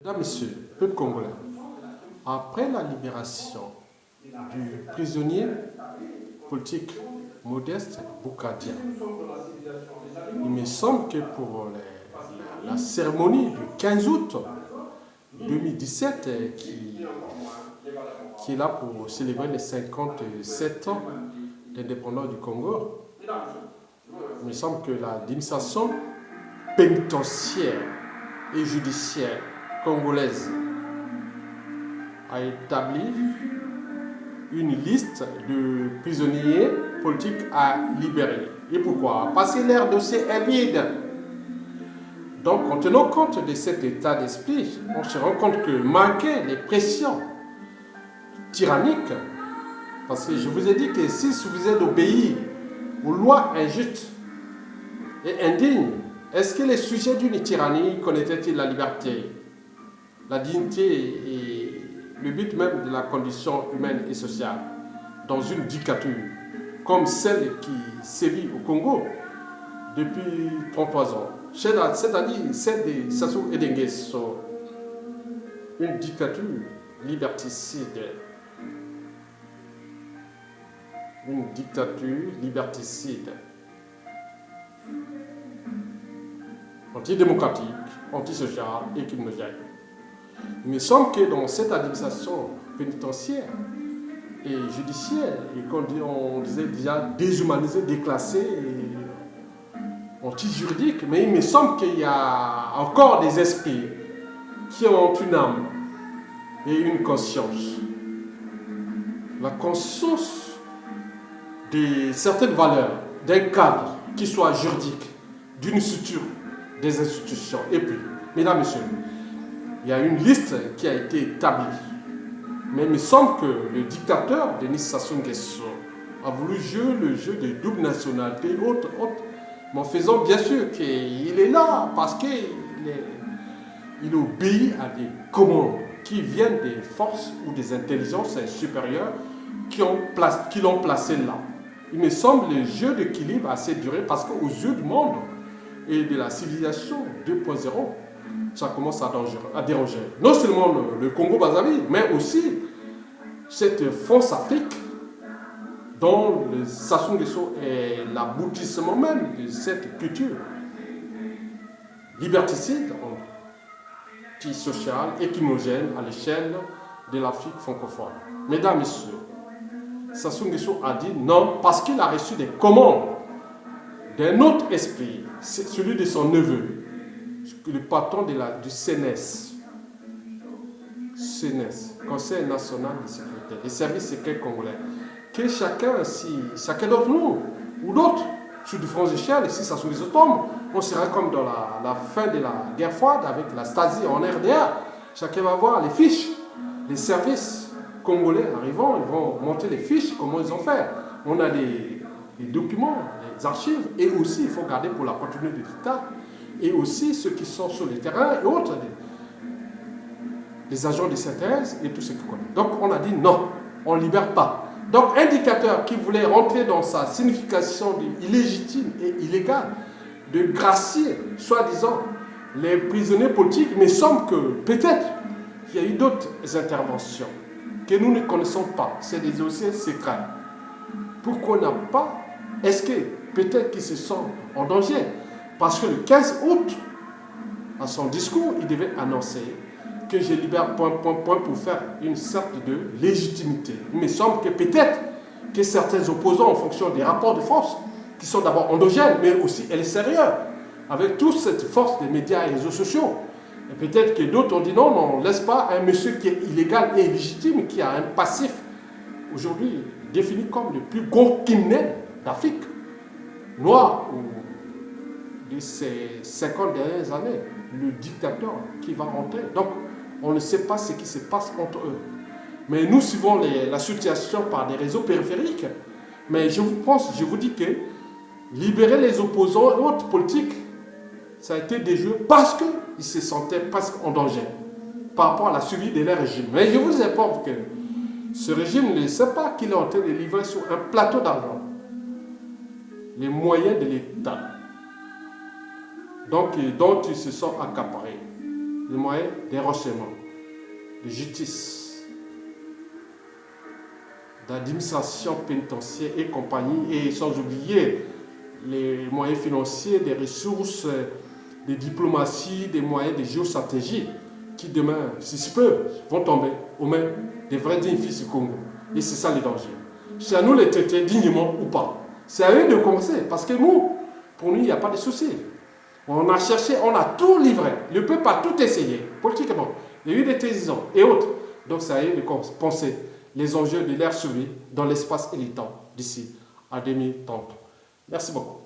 Mesdames, Messieurs, peuple congolais, après la libération du prisonnier politique Modeste Boukadia, il me semble que pour la cérémonie du 15 août 2017, qui est là pour célébrer les 57 ans d'indépendance du Congo, il me semble que l'administration pénitentiaire et judiciaire congolaise a établi une liste de prisonniers politiques à libérer. Et pourquoi? Parce que leur dossier est vide. Donc, en tenant compte de cet état d'esprit, on se rend compte que malgré les pressions tyranniques, parce que je vous ai dit que s'il suffisait d'obéir aux lois injustes et indignes, est-ce que les sujets d'une tyrannie connaîtraient-ils la liberté, la dignité et le but même de la condition humaine et sociale dans une dictature comme celle qui sévit au Congo depuis 33 ans, c'est-à-dire celle de Sassou Nguesso, une dictature liberticide, une dictature liberticide, antidémocratique, antisociale et criminogène. Il me semble que dans cette administration pénitentiaire et judiciaire, et on disait déjà déshumanisée, déclassée et anti-juridique, mais il me semble qu'il y a encore des esprits qui ont une âme et une conscience. La conscience de certaines valeurs, d'un cadre qui soit juridique, d'une structure, des institutions. Et puis, mesdames, messieurs, il y a une liste qui a été établie. Mais il me semble que le dictateur Denis Sassou Nguesso a voulu jouer le jeu de double nationalité, autre, mais en faisant bien sûr qu'il est là parce qu'il obéit à des commandes qui viennent des forces ou des intelligences supérieures qui l'ont placé là. Il me semble le jeu d'équilibre a assez duré parce qu'aux yeux du monde et de la civilisation 2.0, ça commence à déranger. Non seulement le Congo-Brazzaville, mais aussi cette France Afrique dont le Sassou Nguesso est l'aboutissement même de cette culture liberticide, antisociale et criminogène à l'échelle de l'Afrique francophone. Mesdames, Messieurs, Sassou Nguesso a dit non parce qu'il a reçu des commandes d'un autre esprit, celui de son neveu, le patron du CNES, Conseil national de sécurité, les services secrets congolais, que chacun d'entre nous, ou d'autres, sur différentes échelles, si Sassou Nguesso tombe, on sera comme dans la fin de la guerre froide avec la Stasi en RDA. Chacun va voir les fiches, les services congolais arrivant, ils vont monter les fiches, comment ils ont fait. On a les documents, les archives, et aussi il faut garder pour la continuité de l'État, et aussi ceux qui sont sur le terrain et autres, les agents de synthèse et tout ce qu'on connaît. Donc on a dit non, on ne libère pas. Donc un dictateur qui voulait rentrer dans sa signification illégitime et illégale, de gracier, soi-disant, les prisonniers politiques, mais il semble que peut-être qu'il y a eu d'autres interventions que nous ne connaissons pas. C'est des dossiers secrets. Pourquoi on n'a pas? Est-ce que peut-être qu'ils se sont en danger? Parce que le 15 août, à son discours, il devait annoncer que je libère point pour faire une sorte de légitimité. Il me semble que peut-être que certains opposants, en fonction des rapports de force, qui sont d'abord endogènes, mais aussi extérieurs, avec toute cette force des médias et des réseaux sociaux, et peut-être que d'autres ont dit non, on ne laisse pas un monsieur qui est illégal et illégitime, qui a un passif, aujourd'hui défini comme le plus gros criminel d'Afrique, noir ou de ces 50 dernières années, le dictateur qui va rentrer. Donc, on ne sait pas ce qui se passe entre eux. Mais nous suivons la situation par des réseaux périphériques. Mais je vous dis que libérer les opposants et autres politiques, ça a été des jeux parce qu'ils se sentaient presque en danger par rapport à la survie de leur régime. Mais je vous informe que ce régime ne sait pas qu'il est en train de livrer sur un plateau d'argent les moyens de l'État, donc dont ils se sont accaparés. les moyens des renseignements, de justice, d'administration pénitentiaire et compagnie, et sans oublier les moyens financiers, des ressources, des diplomaties, des moyens de géostratégie qui demain, si ce peut, vont tomber aux mains des vrais dignes fils du Congo. Et c'est ça le danger. C'est à nous de les traiter dignement ou pas. C'est à eux de commencer, parce que nous, pour nous, il n'y a pas de souci. On a cherché, on a tout livré. Le peuple a tout essayé, politiquement. Il y a eu des télévisions et autres. Donc, c'est à eux de penser les enjeux de l'air survie dans l'espace et le temps d'ici à 2030. Merci beaucoup.